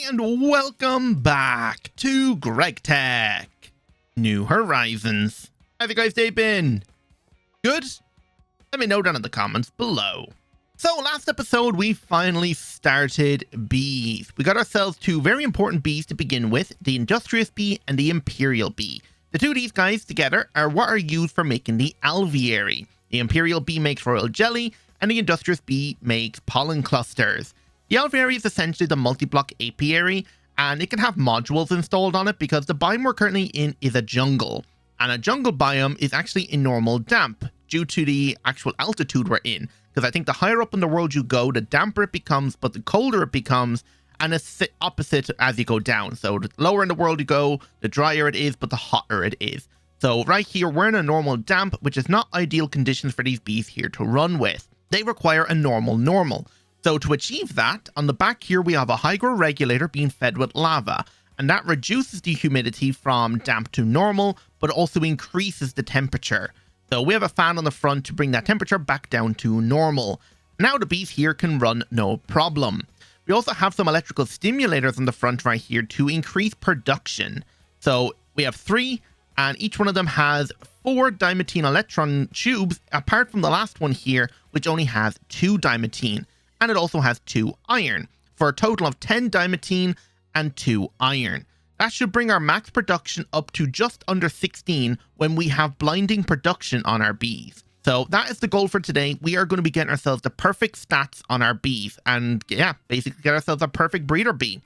and welcome back to Gregtech. New Horizons. How's you guys' day been? Good? Let me know down in the comments below. So last episode we finally started bees. We got ourselves two very important bees to begin with, the industrious bee and the imperial bee. The two of these guys together are what are used for making the alveary. The imperial bee makes royal jelly and the industrious bee makes pollen clusters. The alveary is essentially the multi-block apiary, and it can have modules installed on it because the biome we're currently in is a jungle. And a jungle biome is actually in normal damp due to the actual altitude we're in. Because I think the higher up in the world you go, the damper it becomes, but the colder it becomes, and it's opposite as you go down. So the lower in the world you go, the drier it is, but the hotter it is. So right here, we're in a normal damp, which is not ideal conditions for these bees here to run with. They require a normal. So to achieve that, on the back here, we have a hydro regulator being fed with lava, and that reduces the humidity from damp to normal, but also increases the temperature. So we have a fan on the front to bring that temperature back down to normal. Now the bees here can run no problem. We also have some electrical stimulators on the front right here to increase production. So we have 3, and each one of them has 4 dimetine electron tubes, apart from the last one here, which only has 2 dimetine. And it also has 2 iron, for a total of 10 dimetine and 2 iron. That should bring our max production up to just under 16 when we have blinding production on our bees. So that is the goal for today. We are going to be getting ourselves the perfect stats on our bees and yeah, basically get ourselves a perfect breeder bee.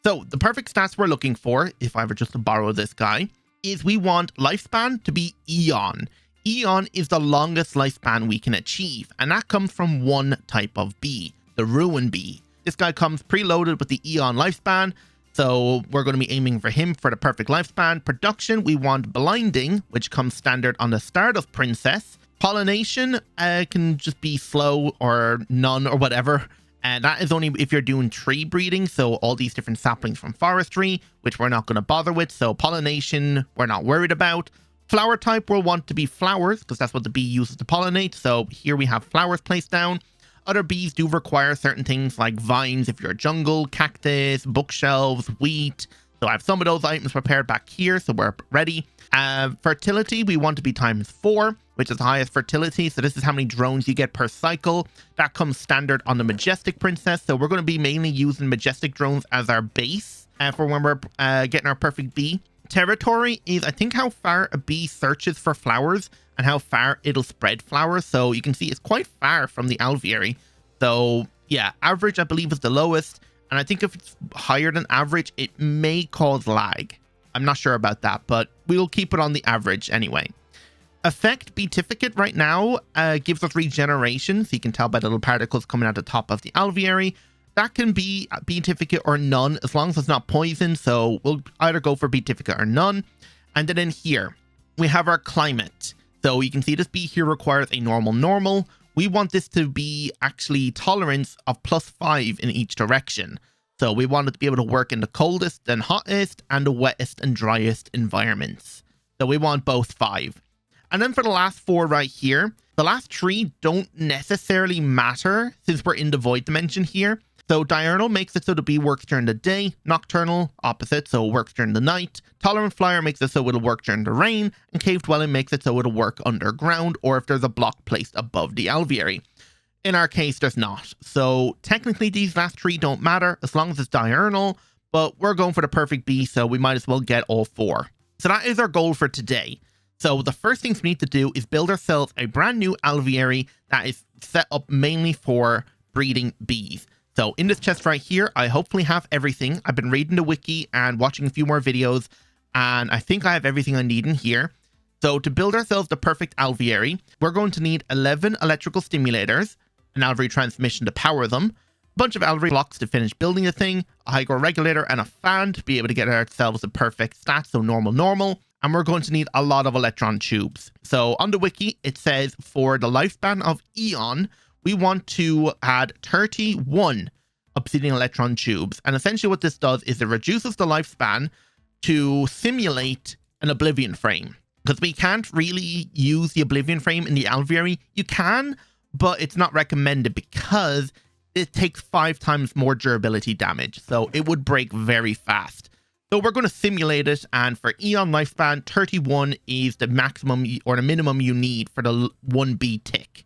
So the perfect stats we're looking for, if I were just to borrow this guy, is we want lifespan to be Eon. Eon is the longest lifespan we can achieve, and that comes from one type of bee, the rune bee. This guy comes preloaded with the Eon lifespan, so we're going to be aiming for him for the perfect lifespan. Production, we want blinding, which comes standard on the Stardust Princess. Pollination can just be slow or none or whatever, and that is only if you're doing tree breeding, so all these different saplings from forestry, which we're not going to bother with, so pollination we're not worried about. Flower type we'll want to be flowers, because that's what the bee uses to pollinate, so here we have flowers placed down. Other bees do require certain things like vines if you're a jungle, cactus, bookshelves, wheat. So I have some of those items prepared back here, so we're ready. Fertility, we want to be ×4, which is the highest fertility. So this is how many drones you get per cycle. That comes standard on the Majestic Princess. So we're going to be mainly using Majestic drones as our base for when we're getting our perfect bee. Territory is, I think, how far a bee searches for flowers and how far it'll spread flowers. So you can see it's quite far from the alveary. So yeah, average I believe is the lowest. And I think if it's higher than average, it may cause lag. I'm not sure about that, but we'll keep it on the average anyway. Effect Beatificate right now gives us regeneration. So you can tell by the little particles coming out the top of the alveary. That can be Beatificate or none, as long as it's not poison. So we'll either go for Beatificate or none. And then in here, we have our climate. So you can see this bee here requires a normal. We want this to be actually tolerance of +5 in each direction. So we want it to be able to work in the coldest and hottest and the wettest and driest environments. So we want both 5. And then for the last 4 right here, the last 3 don't necessarily matter since we're in the void dimension here. So diurnal makes it so the bee works during the day, nocturnal, opposite, so it works during the night. Tolerant flyer makes it so it'll work during the rain, and cave dwelling makes it so it'll work underground or if there's a block placed above the alveary. In our case, there's not. So technically these last 3 don't matter as long as it's diurnal, but we're going for the perfect bee, so we might as well get all 4. So that is our goal for today. So the first things we need to do is build ourselves a brand new alveary that is set up mainly for breeding bees. So in this chest right here, I hopefully have everything. I've been reading the wiki and watching a few more videos, and I think I have everything I need in here. So to build ourselves the perfect alveary, we're going to need 11 electrical stimulators, an alveary transmission to power them, a bunch of alveary blocks to finish building the thing, a hydro regulator, and a fan to be able to get ourselves the perfect stats, so normal. And we're going to need a lot of electron tubes. So on the wiki, it says for the lifespan of Eon, we want to add 31 obsidian electron tubes. And essentially what this does is it reduces the lifespan to simulate an oblivion frame. Because we can't really use the oblivion frame in the alveary. You can, but it's not recommended because it takes 5 times more durability damage, so it would break very fast. So we're going to simulate it, and for Eon lifespan, 31 is the maximum or the minimum you need for the 1B tick.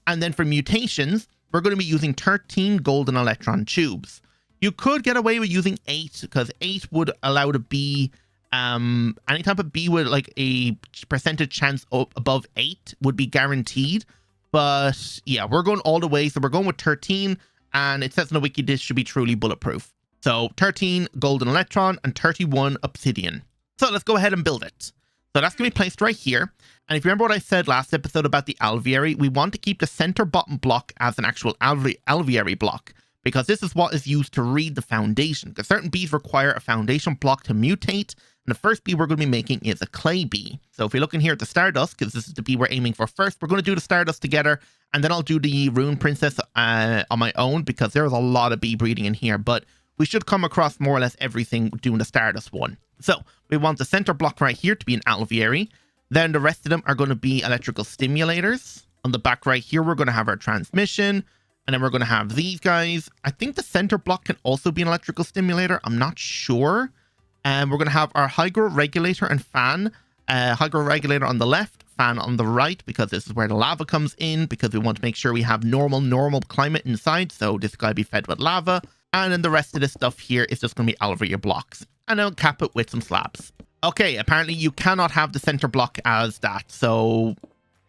And then for mutations, we're going to be using 13 golden electron tubes. You could get away with using 8, because 8 would allow the bee, any type of bee with like a percentage chance above 8 would be guaranteed. But yeah, we're going all the way, so we're going with 13, and it says in the wiki this should be truly bulletproof. So 13 golden electron and 31 obsidian. So let's go ahead and build it. So that's going to be placed right here. And if you remember what I said last episode about the alveary, we want to keep the center bottom block as an actual alveary block, because this is what is used to read the foundation, because certain bees require a foundation block to mutate. And the first bee we're going to be making is a clay bee. So if you're looking here at the stardust, because this is the bee we're aiming for first, we're going to do the stardust together, and then I'll do the rune princess on my own, because there's a lot of bee breeding in here, but we should come across more or less everything doing the stardust one. So we want the center block right here to be an alveary. Then the rest of them are going to be electrical stimulators. On the back right here, we're going to have our transmission, and then we're going to have these guys. I think the center block can also be an electrical stimulator. I'm not sure. And we're going to have our hydro regulator and fan. Hydro regulator on the left, fan on the right, because this is where the lava comes in, because we want to make sure we have normal climate inside. So this guy be fed with lava. And then the rest of this stuff here is just going to be alveary blocks. And then we'll cap it with some slabs. Okay, apparently you cannot have the center block as that. So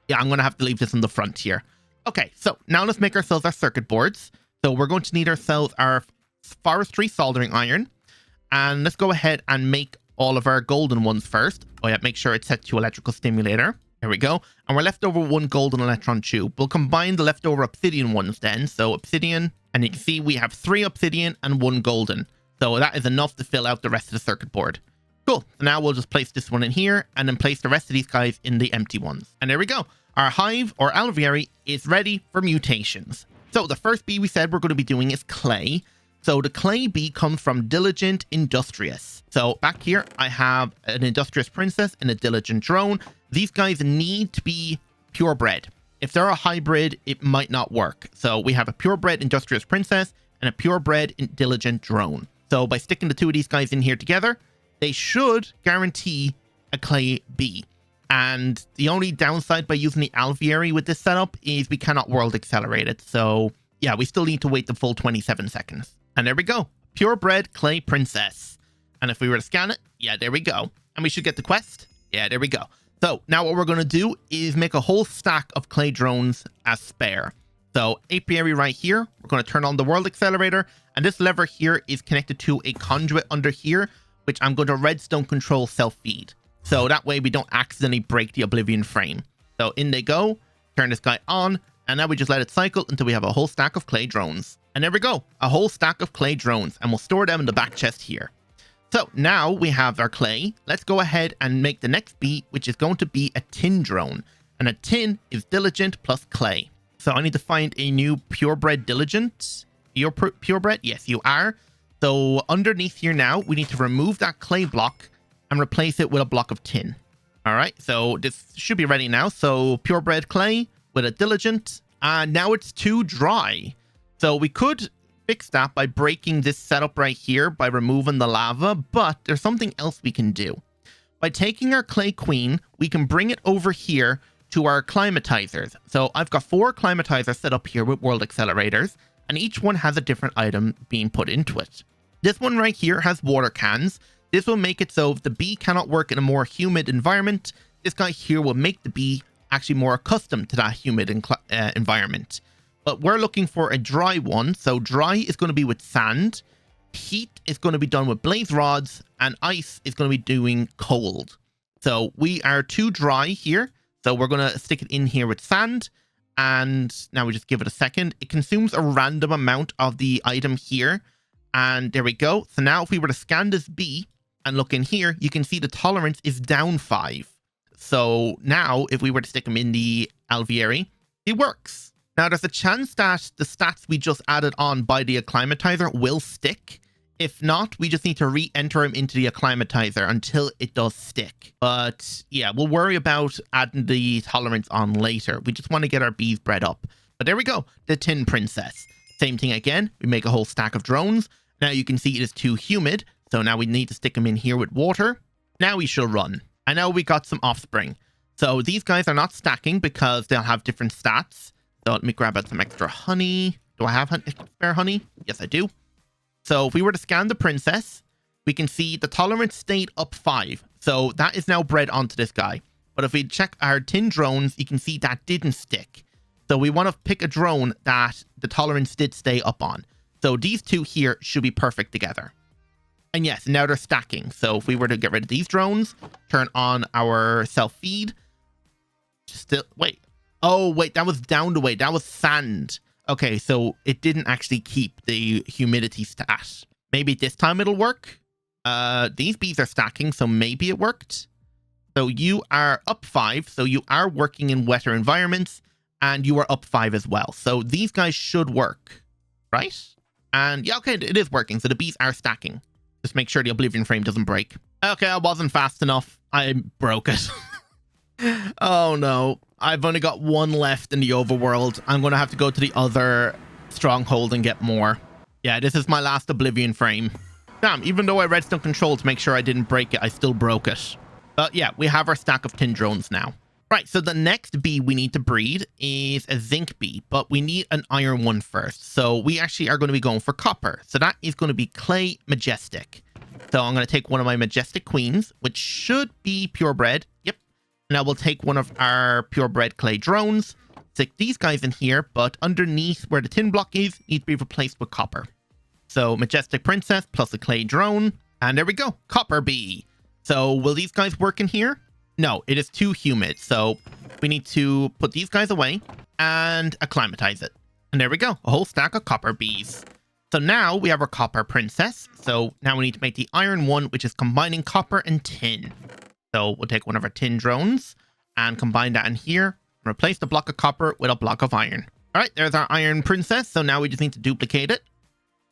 yeah, I'm going to have to leave this in the front here. Okay, so now let's make ourselves our circuit boards. So we're going to need ourselves our forestry soldering iron. And let's go ahead and make all of our golden ones first. Oh yeah, make sure it's set to electrical stimulator. There we go. And we're left over 1 golden electron tube. We'll combine the leftover obsidian ones then. So obsidian, and you can see we have 3 obsidian and 1 golden. So that is enough to fill out the rest of the circuit board. Cool. So now we'll just place this one in here, and then place the rest of these guys in the empty ones. And there we go. Our hive or alveary is ready for mutations. So the first bee we said we're going to be doing is clay. So the clay bee comes from diligent industrious. So back here, I have an industrious princess and a diligent drone. These guys need to be purebred. If they're a hybrid, it might not work. So we have a purebred industrious princess and a purebred diligent drone. So by sticking the 2 of these guys in here together, they should guarantee a clay bee. And the only downside by using the alveary with this setup is we cannot world accelerate it. So yeah, we still need to wait the full 27 seconds. And there we go. Purebred clay princess. And if we were to scan it, yeah, there we go. And we should get the quest. Yeah, there we go. So now what we're going to do is make a whole stack of clay drones as spare. So apiary right here, we're going to turn on the world accelerator. And this lever here is connected to a conduit under here, which I'm going to redstone control self-feed. So that way we don't accidentally break the oblivion frame. So in they go, turn this guy on, and now we just let it cycle until we have a whole stack of clay drones. And there we go, a whole stack of clay drones, and we'll store them in the back chest here. So now we have our clay. Let's go ahead and make the next bee, which is going to be a tin drone. And a tin is diligent plus clay. So I need to find a new purebred diligent. You're purebred? Yes, you are. So underneath here now, we need to remove that clay block and replace it with a block of tin. All right, so this should be ready now. So purebred clay with a diligent, and now it's too dry. So we could fix that by breaking this setup right here by removing the lava, but there's something else we can do. By taking our clay queen, we can bring it over here to our climatizers. So I've got 4 climatizers set up here with world accelerators, and each one has a different item being put into it. This one right here has water cans. This will make it so if the bee cannot work in a more humid environment, this guy here will make the bee actually more accustomed to that humid environment. But we're looking for a dry one. So dry is going to be with sand. Heat is going to be done with blaze rods, and ice is going to be doing cold. So we are too dry here. So we're going to stick it in here with sand. And now we just give it a second. It consumes a random amount of the item here. And there we go. So now if we were to scan this bee and look in here, you can see the tolerance is down 5. So now if we were to stick them in the alveary, it works. Now there's a chance that the stats we just added on by the acclimatizer will stick. If not, we just need to re-enter him into the acclimatizer until it does stick. But yeah, we'll worry about adding the tolerance on later. We just want to get our bees bred up. But there we go, the tin princess. Same thing again. We make a whole stack of drones. Now you can see it is too humid. So now we need to stick them in here with water. Now we shall run. And now we got some offspring. So these guys are not stacking because they'll have different stats. So let me grab out some extra honey. Do I have spare honey? Yes, I do. So if we were to scan the princess, we can see the tolerance stayed up 5. So that is now bred onto this guy. But if we check our tin drones, you can see that didn't stick. So we want to pick a drone that the tolerance did stay up on. So these two here should be perfect together. And yes, now they're stacking. So if we were to get rid of these drones, turn on our self-feed. Still, wait. Oh, wait, that was down the way. That was sand. Okay, so it didn't actually keep the humidity stat. Maybe this time it'll work. These bees are stacking, so maybe it worked. So you are up 5. So you are working in wetter environments, and you are up 5 as well. So these guys should work, right? And yeah, okay, it is working. So the bees are stacking. Just make sure the Oblivion frame doesn't break. Okay, I wasn't fast enough. I broke it. Oh no. I've only got one left in the overworld. I'm going to have to go to the other stronghold and get more. Yeah, this is my last Oblivion frame. Damn, even though I redstone control to make sure I didn't break it, I still broke it. But yeah, we have our stack of tin drones now. Right, so the next bee we need to breed is a zinc bee, but we need an iron one first. So we actually are going to be going for copper. So that is going to be clay majestic. So I'm going to take one of my majestic queens, which should be purebred. Yep. Now we'll take one of our purebred clay drones, stick these guys in here, but underneath where the tin block is, needs to be replaced with copper. So majestic princess plus a clay drone. And there we go. Copper bee. So will these guys work in here? No, it is too humid. So we need to put these guys away and acclimatize it. And there we go. A whole stack of copper bees. So now we have our copper princess. So now we need to make the iron one, which is combining copper and tin. So we'll take one of our tin drones and combine that in here. And replace the block of copper with a block of iron. All right, there's our iron princess. So now we just need to duplicate it.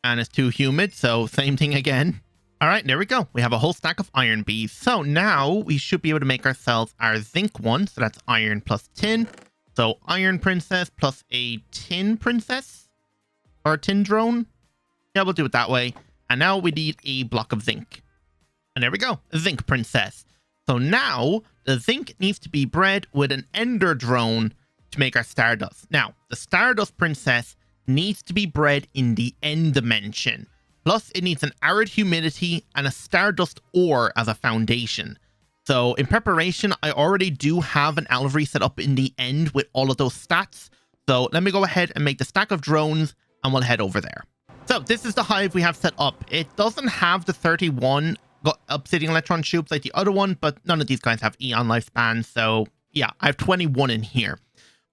And it's too humid. So same thing again. All right, there we go. We have a whole stack of iron bees. So now we should be able to make ourselves our zinc one. So that's iron plus tin. So iron princess plus a tin princess or a tin drone. Yeah, we'll do it that way. And now we need a block of zinc. And there we go, a zinc princess. So now the zinc needs to be bred with an ender drone to make our stardust. Now, the stardust princess needs to be bred in the end dimension. Plus, it needs an arid humidity and a stardust ore as a foundation. So in preparation, I already do have an alvery set up in the end with all of those stats. So let me go ahead and make the stack of drones and we'll head over there. So this is the hive we have set up. It doesn't have the 31 obsidian electron tubes like the other one, but none of these guys have eon lifespan. So yeah, I have 21 in here.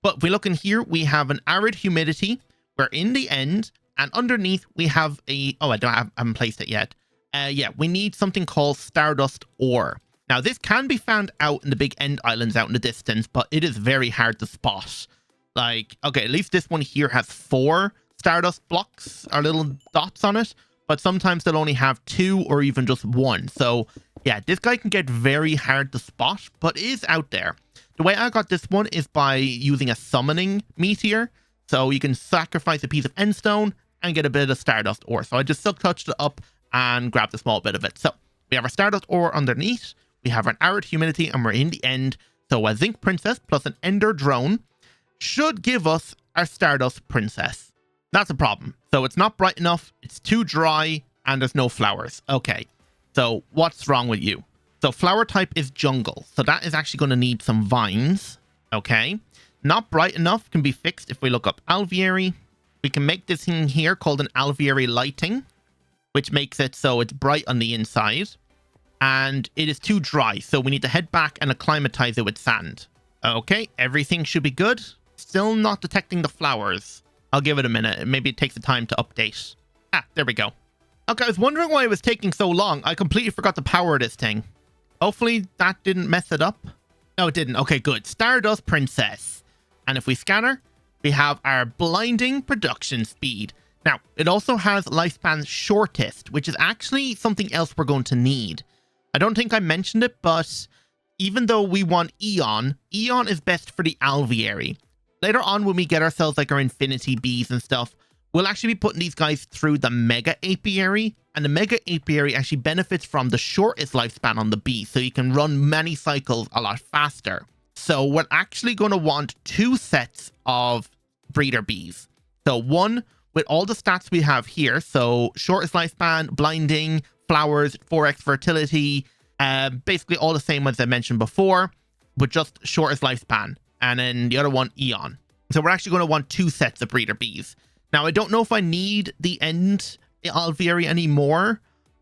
But if we look in here, we have an arid humidity. We're in the end. And underneath, we have a... Oh, I haven't placed it yet. Yeah, we need something called stardust ore. Now, this can be found out in the big end islands out in the distance, but it is very hard to spot. Like, okay, at least this one here has 4 stardust blocks or little dots on it, but sometimes they'll only have 2 or even just 1. So, yeah, this guy can get very hard to spot, but is out there. The way I got this one is by using a summoning meteor. So you can sacrifice a piece of endstone and get a bit of stardust ore. So I just silk touched it up and grabbed a small bit of it. So we have our stardust ore underneath. We have an arid humidity and we're in the end. So a zinc princess plus an ender drone should give us our stardust princess. That's a problem. So it's not bright enough. It's too dry and there's no flowers. Okay. So what's wrong with you? So flower type is jungle. So that is actually going to need some vines. Okay. Not bright enough can be fixed if we look up alveary. We can make this thing here called an alveary lighting, which makes it so it's bright on the inside. And it is too dry, so we need to head back and acclimatize it with sand. Okay, everything should be good. Still not detecting the flowers. I'll give it a minute. Maybe it takes the time to update. Ah, there we go. Okay, I was wondering why it was taking so long. I completely forgot to power this thing. Hopefully that didn't mess it up. No, it didn't. Okay, good. Stardust Princess. And if we scanner, we have our blinding production speed. Now, it also has lifespan shortest, which is actually something else we're going to need. I don't think I mentioned it, but even though we want Eon, Eon is best for the alveary. Later on, when we get ourselves like our infinity bees and stuff, we'll actually be putting these guys through the mega apiary. And the mega apiary actually benefits from the shortest lifespan on the bee, so you can run many cycles a lot faster. So we're actually going to want 2 sets of breeder bees. So one with all the stats we have here. So shortest lifespan, blinding, flowers, 4x fertility, basically all the same as I mentioned before, but just shortest lifespan. And then the other one, Eon. So we're actually going to want 2 sets of breeder bees. Now, I don't know if I need the end alveary anymore,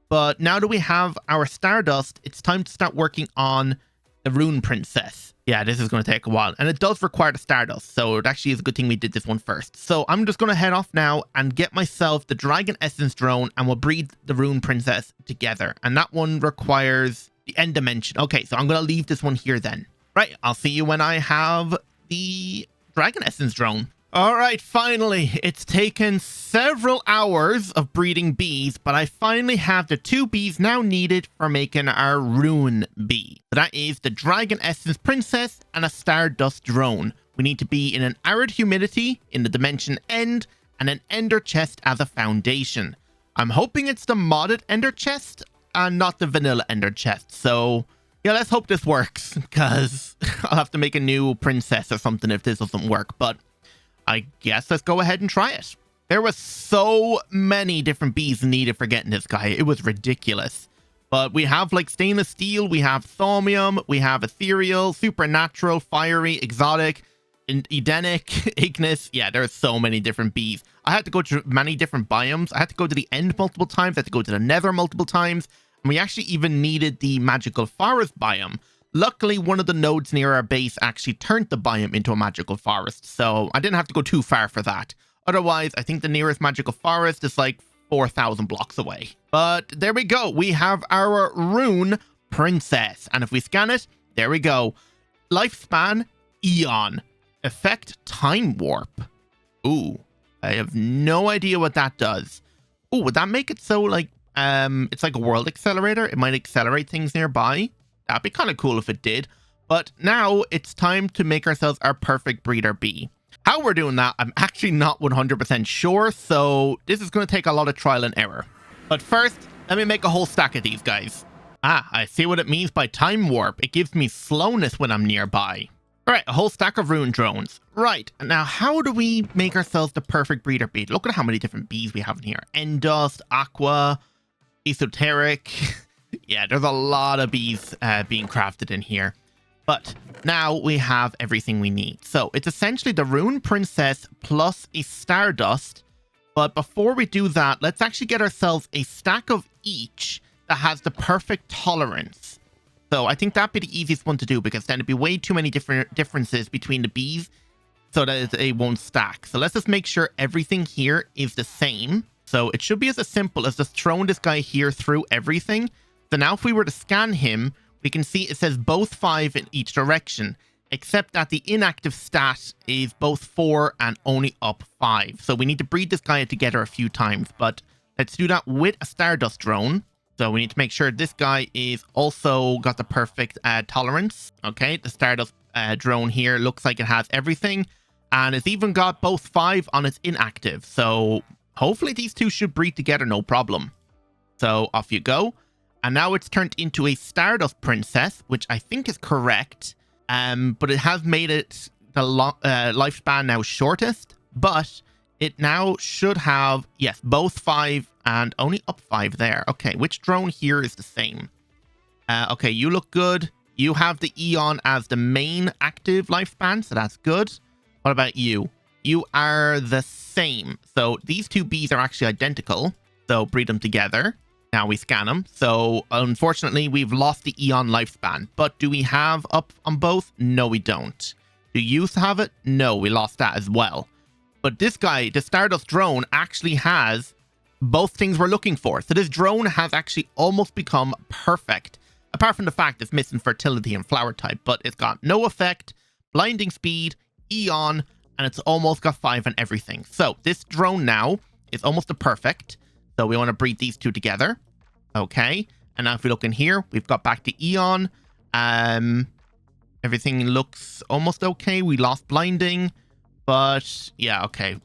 but now that we have our stardust, it's time to start working on the rune princess. Yeah, this is going to take a while, and it does require the stardust, so it actually is a good thing we did this one first. So I'm just going to head off now and get myself the dragon essence drone, and we'll breed the rune princess together. And that one requires the end dimension. Okay, so I'm going to leave this one here then. Right, I'll see you when I have the dragon essence drone. All right, finally, it's taken several hours of breeding bees, but I finally have the 2 bees now needed for making our rune bee. So that is the dragon essence princess and a stardust drone. We need to be in an arid humidity in the dimension end and an ender chest as a foundation. I'm hoping it's the modded ender chest and not the vanilla ender chest. So yeah, let's hope this works, because I'll have to make a new princess or something if this doesn't work. But I guess let's go ahead and try it. There was so many different bees needed for getting this guy. It was ridiculous. But we have like stainless steel, we have thaumium, we have ethereal, supernatural, fiery, exotic, Edenic, ignis. Yeah, there's so many different bees. I had to go to many different biomes. I had to go to the end multiple times. I had to go to the nether multiple times. And we actually even needed the magical forest biome. Luckily, one of the nodes near our base actually turned the biome into a magical forest, so I didn't have to go too far for that. Otherwise, I think the nearest magical forest is like 4,000 blocks away. But there we go. We have our rune princess. And if we scan it, there we go. Lifespan, Eon. Effect, time warp. Ooh, I have no idea what that does. Ooh, would that make it so like, it's like a world accelerator? It might accelerate things nearby. That'd be kind of cool if it did. But now it's time to make ourselves our perfect breeder bee. How we're doing that, I'm actually not 100% sure. So this is going to take a lot of trial and error. But first, let me make a whole stack of these guys. Ah, I see what it means by time warp. It gives me slowness when I'm nearby. All right, a whole stack of rune drones. Right, now how do we make ourselves the perfect breeder bee? Look at how many different bees we have in here. Endust, aqua, esoteric. Yeah, there's a lot of bees being crafted in here. But now we have everything we need. So it's essentially the rune princess plus a stardust. But before we do that, let's actually get ourselves a stack of each that has the perfect tolerance. So I think that'd be the easiest one to do, because then it'd be way too many differences between the bees so that it won't stack. So let's just make sure everything here is the same. So it should be as simple as just throwing this guy here through everything. So now if we were to scan him, we can see it says both 5 in each direction, except that the inactive stat is both 4 and only up 5. So we need to breed this guy together a few times, but let's do that with a stardust drone. So we need to make sure this guy is also got the perfect tolerance. Okay, the stardust drone here looks like it has everything, and it's even got both 5 on its inactive. So hopefully these two should breed together no problem. So off you go. And now it's turned into a stardust princess, which I think is correct. But it has made it the lifespan now shortest. But it now should have, yes, both 5 and only up 5 there. Okay, which drone here is the same? Okay, you look good. You have the Eon as the main active lifespan, so that's good. What about you? You are the same. So these 2 bees are actually identical. So breed them together. Now we scan them. So unfortunately, we've lost the Eon lifespan. But do we have up on both? No, we don't. Do you have it? No, we lost that as well. But this guy, the Stardust drone, actually has both things we're looking for. So this drone has actually almost become perfect. Apart from the fact it's missing fertility and flower type. But it's got no effect, blinding speed, Eon, and it's almost got 5 and everything. So this drone now is almost a perfect. So we want to breed these 2 together. Okay. And now if we look in here, we've got back to Eon. Everything looks almost okay. We lost blinding. But yeah, okay.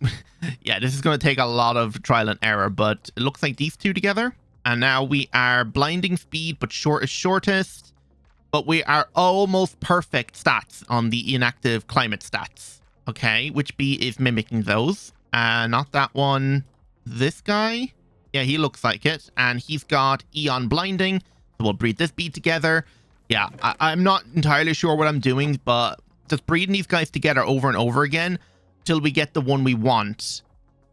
Yeah, this is going to take a lot of trial and error, but it looks like these two together. And now we are blinding speed, but short is shortest. But we are almost perfect stats on the inactive climate stats. Okay, which bee is mimicking those? Not that one. This guy? Yeah, he looks like it. And he's got Eon Blinding. So we'll breed this bee together. Yeah, I'm not entirely sure what I'm doing, but just breeding these guys together over and over again till we get the one we want.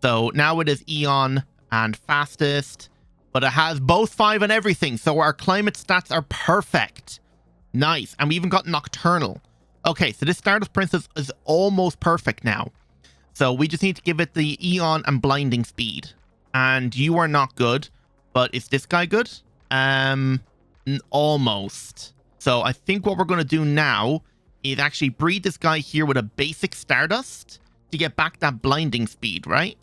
So now it is Eon and fastest, but it has both 5 and everything. So our climate stats are perfect. Nice. And we even got Nocturnal. Okay, so this Stardust Princess is almost perfect now. So we just need to give it the Eon and blinding speed. And you are not good, but is this guy good? Almost. So I think what we're going to do now is actually breed this guy here with a basic Stardust to get back that blinding speed, right?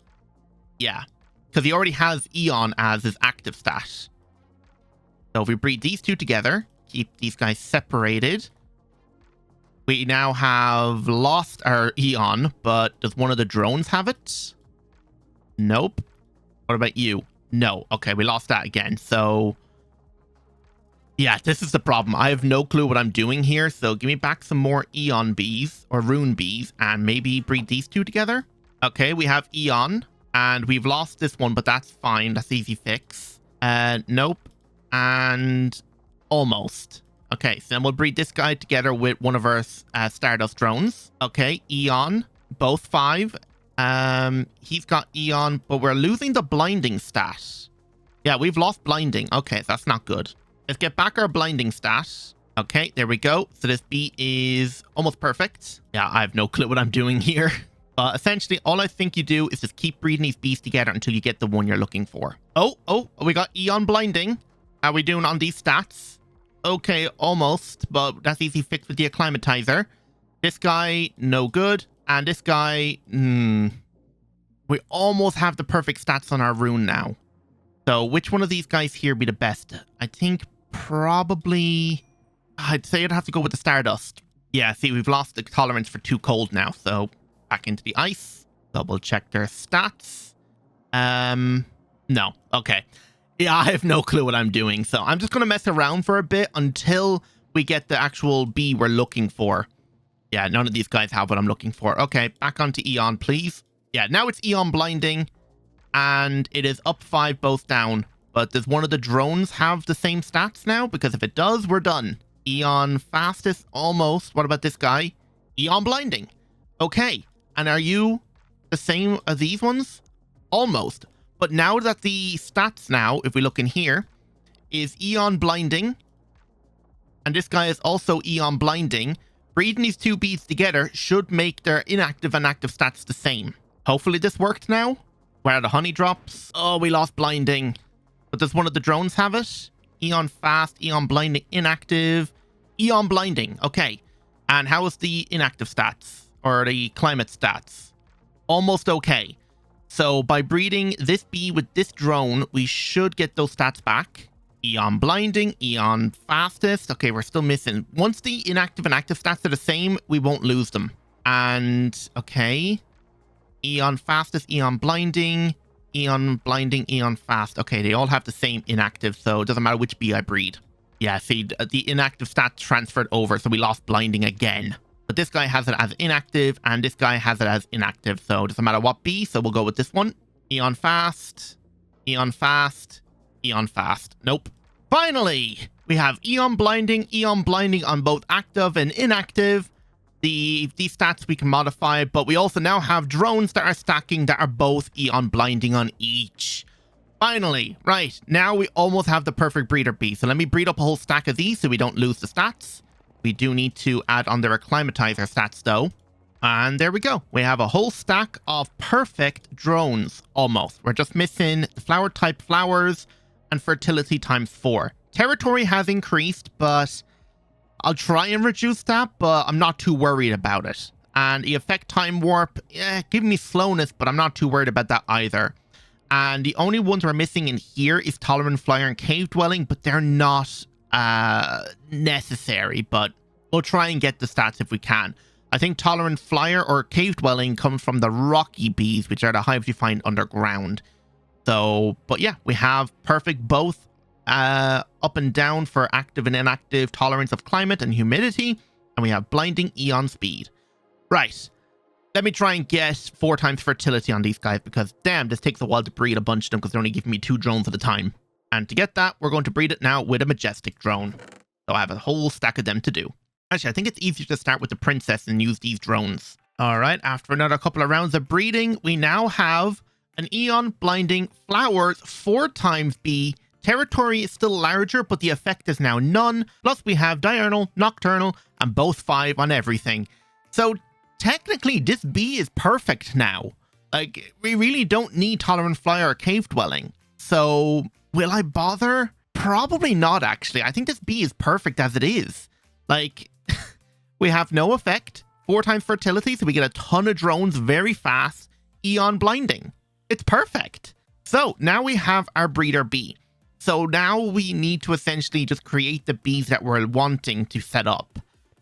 Yeah, because he already has Eon as his active stat. So if we breed these two together, keep these guys separated. We now have lost our Eon, but does one of the drones have it? Nope. What about you? No. Okay, we lost that again. So yeah, this is the problem. I have no clue what I'm doing here. So give me back some more Eon bees or rune bees and maybe breed these two together. Okay, we have Eon and we've lost this one, but that's fine. That's easy fix. Nope. And almost. Okay, so then we'll breed this guy together with one of our Stardust drones. Okay, Eon, both 5. He's got Eon, but we're losing the blinding stat. Yeah, we've lost blinding. Okay, so that's not good. Let's get back our blinding stat. Okay, there we go. So this bee is almost perfect. Yeah, I have no clue what I'm doing here. But essentially, all I think you do is just keep breeding these bees together until you get the one you're looking for. Oh, we got Eon blinding. How are we doing on these stats? Okay, almost, but that's easy fix with the acclimatizer. This guy, no good. And this guy, we almost have the perfect stats on our rune now. So which one of these guys here be the best? I think probably, I'd say I'd have to go with the Stardust. Yeah, see, we've lost the tolerance for too cold now. So back into the ice. Double check their stats. No. Okay. Yeah, I have no clue what I'm doing. So I'm just going to mess around for a bit until we get the actual bee we're looking for. Yeah, none of these guys have what I'm looking for. Okay, back onto Eon, please. Yeah, now it's Eon blinding. And it is up 5, both down. But does one of the drones have the same stats now? Because if it does, we're done. Eon fastest, almost. What about this guy? Eon blinding. Okay. And are you the same as these ones? Almost. But now that the stats now, if we look in here, is Eon blinding. And this guy is also Eon blinding. Breeding these two bees together should make their inactive and active stats the same. Hopefully this worked now. Where are the honey drops? Oh, we lost blinding. But does one of the drones have it? Eon fast, Eon blinding, inactive. Eon blinding. Okay. And how is the inactive stats? Or the climate stats? Almost okay. So by breeding this bee with this drone, we should get those stats back. Eon blinding, Eon fastest. Okay, we're still missing. Once the inactive and active stats are the same, we won't lose them. And, okay. Eon fastest, Eon blinding, Eon fast. Okay, they all have the same inactive, so it doesn't matter which bee I breed. Yeah, see, the inactive stats transferred over, so we lost blinding again. But this guy has it as inactive, and this guy has it as inactive, so it doesn't matter what bee, so we'll go with this one. Eon fast, Eon fast, Eon fast. Nope. Finally, we have Eon blinding on both active and inactive. These stats we can modify, but we also now have drones that are stacking that are both Eon blinding on each. Finally, right, now we almost have the perfect breeder bee. So let me breed up a whole stack of these so we don't lose the stats. We do need to add on their acclimatizer stats though. And there we go. We have a whole stack of perfect drones, almost. We're just missing the flower type flowers and fertility ×4. Territory has increased, but I'll try and reduce that, but I'm not too worried about it. And the effect time warp, give me slowness, but I'm not too worried about that either. And the only ones we're missing in here is Tolerant Flyer and Cave Dwelling, but they're not necessary, but we'll try and get the stats if we can. I think tolerant flyer or cave dwelling comes from the rocky bees, which are the hives you find underground. So, but yeah, we have perfect both up and down for active and inactive tolerance of climate and humidity. And we have blinding eon speed. Right. Let me try and get 4 times fertility on these guys, because damn, this takes a while to breed a bunch of them because they're only giving me 2 drones at a time. And to get that, we're going to breed it now with a majestic drone. So I have a whole stack of them to do. Actually, I think it's easier to start with the princess and use these drones. All right, after another couple of rounds of breeding, we now have an eon blinding flowers 4 times B. Territory is still larger, but the effect is now none. Plus we have diurnal, nocturnal, and both 5 on everything. So technically, this bee is perfect now. Like, we really don't need tolerant flyer or cave dwelling. So will I bother? Probably not, actually. I think this bee is perfect as it is. Like, we have no effect, 4 times fertility, so we get a ton of drones very fast, eon blinding. It's perfect. So now we have our breeder bee. So now we need to essentially just create the bees that we're wanting to set up.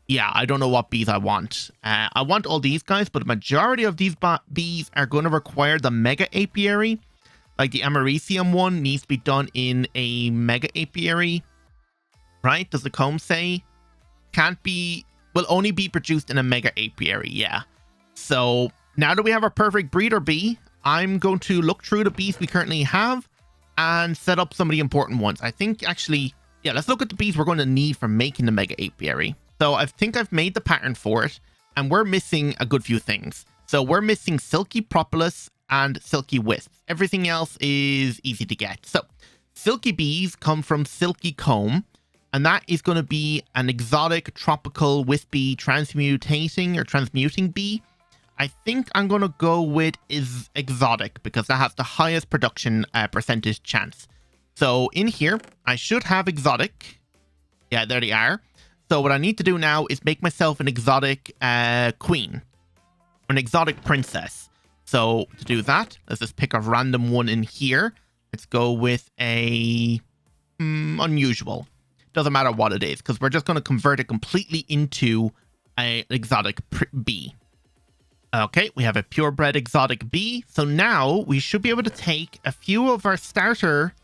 Yeah, I don't know what bees I want. I want all these guys, but the majority of these bees are going to require the mega apiary. Like the Americium one needs to be done in a mega apiary. Right? Does the comb say? Can't be, will only be produced in a mega apiary. Yeah. So now that we have our perfect breeder bee, I'm going to look through the bees we currently have and set up some of the important ones. I think actually, yeah, let's look at the bees we're going to need for making the mega apiary. So I think I've made the pattern for it, and we're missing a good few things. So we're missing silky propolis and silky wisps. Everything else is easy to get. So silky bees come from silky comb, and that is going to be an exotic tropical wispy transmuting bee. I think I'm going to go with is exotic because that has the highest production percentage chance. So in here, I should have exotic. Yeah, there they are. So what I need to do now is make myself an exotic queen, an exotic princess. So to do that, let's just pick a random one in here. Let's go with a unusual. Doesn't matter what it is, because we're just going to convert it completely into an exotic bee. Okay, we have a purebred exotic bee. So now we should be able to take a few of our starter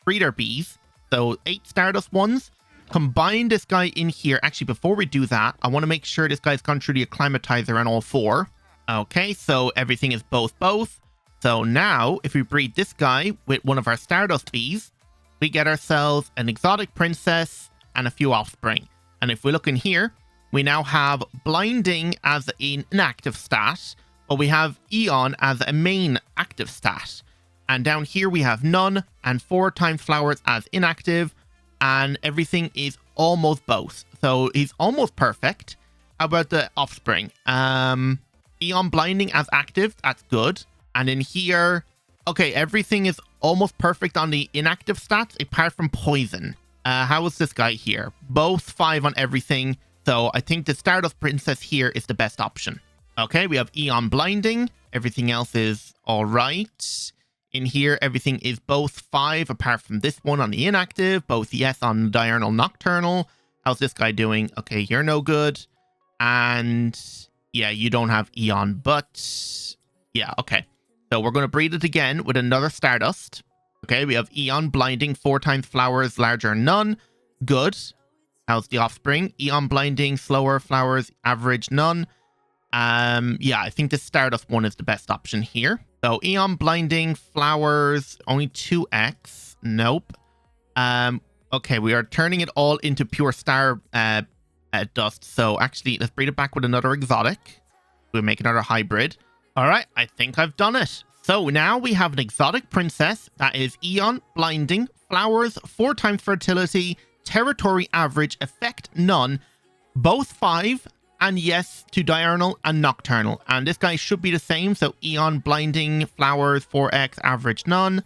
breeder bees. So 8 stardust ones. Combine this guy in here. Actually, before we do that, I want to make sure this guy's gone through the acclimatizer on all 4. Okay, so everything is both. So now, if we breed this guy with one of our stardust bees, we get ourselves an exotic princess and a few offspring. And if we look in here, we now have blinding as an inactive stat, but we have eon as a main active stat. And down here we have none and 4 times flowers as inactive, and everything is almost both. So he's almost perfect. How about the offspring? Eon blinding as active, that's good. And in here, okay, everything is almost perfect on the inactive stats, apart from poison. How is this guy here? Both 5 on everything. So I think the Stardust Princess here is the best option. Okay, we have Eon Blinding. Everything else is all right. In here, everything is both 5, apart from this one on the inactive. Both yes on Diurnal Nocturnal. How's this guy doing? Okay, you're no good. And yeah, you don't have Eon, but yeah, okay. So we're going to breed it again with another Stardust. Okay, we have Eon Blinding, 4 times flowers, larger, none. Good. How's the offspring? Eon Blinding, slower, flowers, average, none. Yeah, I think the Stardust one is the best option here. So Eon Blinding, flowers, only 2x. Nope. Okay, we are turning it all into pure star dust. So actually, let's breed it back with another exotic. We'll make another hybrid. All right, I think I've done it. So now we have an exotic princess that is Eon Blinding, flowers, 4 times fertility, territory average, effect none, both 5, and yes to diurnal and nocturnal. And this guy should be the same. So Eon Blinding, flowers, 4x, average none,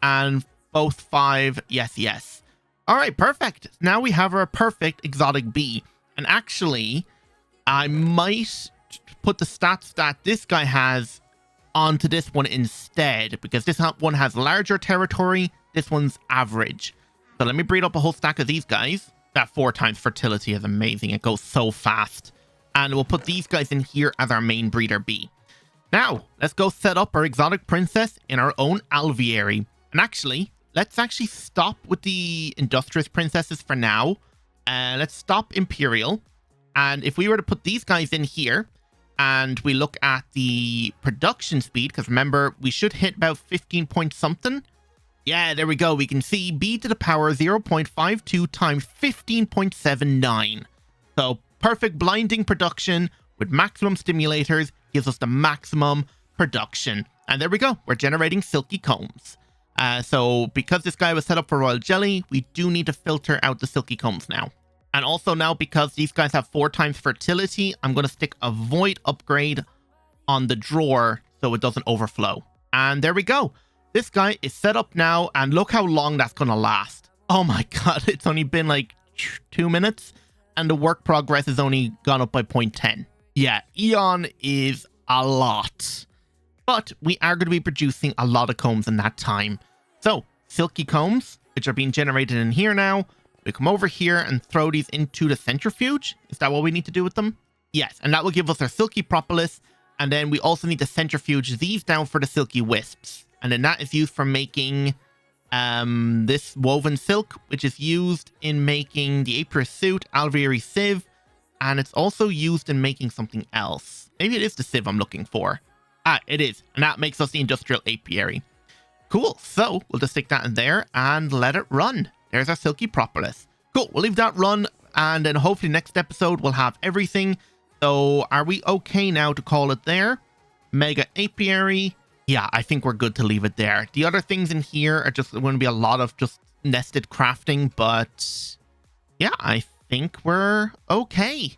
and both 5, yes, yes. All right, perfect. Now we have our perfect exotic bee. And actually, I might put the stats that this guy has onto this one instead, because this one has larger territory, this one's average. So let me breed up a whole stack of these guys. That 4 times fertility is amazing. It goes so fast. And we'll put these guys in here as our main breeder bee. Now, let's go set up our exotic princess in our own alveary. And actually, let's actually stop with the industrious princesses for now. Let's stop Imperial. And if we were to put these guys in here, and we look at the production speed, because remember, we should hit about 15 point something. Yeah, there we go. We can see B to the power 0.52 times 15.79. So perfect blinding production with maximum stimulators gives us the maximum production. And there we go. We're generating silky combs. So because this guy was set up for royal jelly, we do need to filter out the silky combs now. And also now, because these guys have 4 times fertility, I'm going to stick a void upgrade on the drawer so it doesn't overflow. And there we go. This guy is set up now, and look how long that's going to last. Oh my god, it's only been like 2 minutes, and the work progress has only gone up by 0.10. Yeah, Eon is a lot. But we are going to be producing a lot of combs in that time. So, silky combs, which are being generated in here now. We come over here and throw these into the centrifuge. Is that what we need to do with them? Yes, and that will give us our silky propolis. And then we also need to centrifuge these down for the silky wisps. And then that is used for making this woven silk, which is used in making the apiary suit, alveary sieve. And it's also used in making something else. Maybe it is the sieve I'm looking for. Ah, it is. And that makes us the industrial apiary. Cool. So we'll just stick that in there and let it run. There's our silky propolis. Cool. We'll leave that run. And then hopefully next episode we'll have everything. So are we okay now to call it there? Mega apiary. Yeah, I think we're good to leave it there. The other things in here are just going to be a lot of just nested crafting. But yeah, I think we're okay.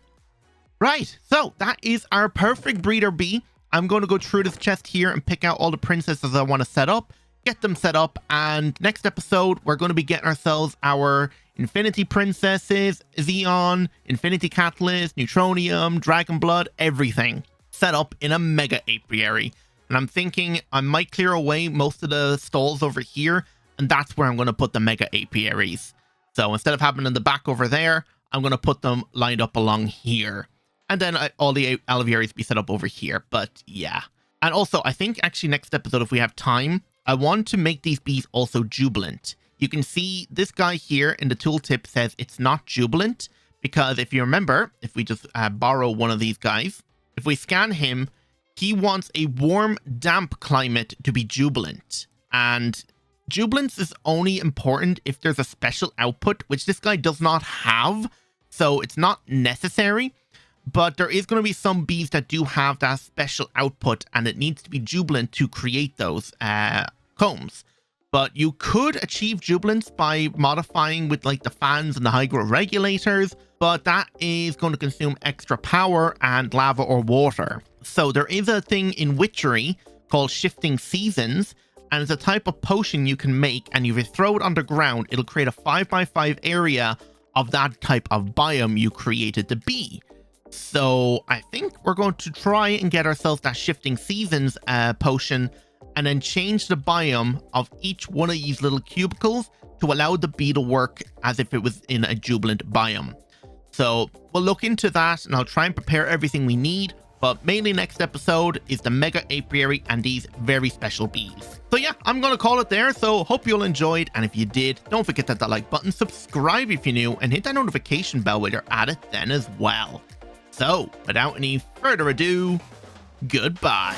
Right. So that is our perfect breeder bee. I'm going to go through this chest here and pick out all the princesses I want to set up. Get them set up, and next episode we're going to be getting ourselves our Infinity Princesses, Xeon, Infinity Catalyst, Neutronium, Dragon Blood, everything set up in a mega apiary. And I'm thinking I might clear away most of the stalls over here, and that's where I'm going to put the mega apiaries. So instead of having them in the back over there, I'm going to put them lined up along here. And then all the alvearies be set up over here. But yeah. And also, I think actually next episode, if we have time, I want to make these bees also jubilant. You can see this guy here in the tooltip says it's not jubilant. Because if you remember, if we just borrow one of these guys, if we scan him, he wants a warm, damp climate to be jubilant. And jubilance is only important if there's a special output, which this guy does not have. So it's not necessary. But there is going to be some bees that do have that special output, and it needs to be jubilant to create those combs. But you could achieve jubilance by modifying with like the fans and the hydro regulators, but that is going to consume extra power and lava or water. So there is a thing in witchery called shifting seasons, and it's a type of potion you can make, and if you throw it underground, it'll create a 5x5 area of that type of biome you created to be. So I think we're going to try and get ourselves that shifting seasons potion, and then change the biome of each one of these little cubicles to allow the bee to work as if it was in a jubilant biome. So we'll look into that, and I'll try and prepare everything we need. But mainly next episode is the mega apiary and these very special bees. So yeah, I'm going to call it there. So hope you all enjoyed. And if you did, don't forget to hit that like button, subscribe if you're new, and hit that notification bell while you're at it then as well. So, without any further ado, goodbye.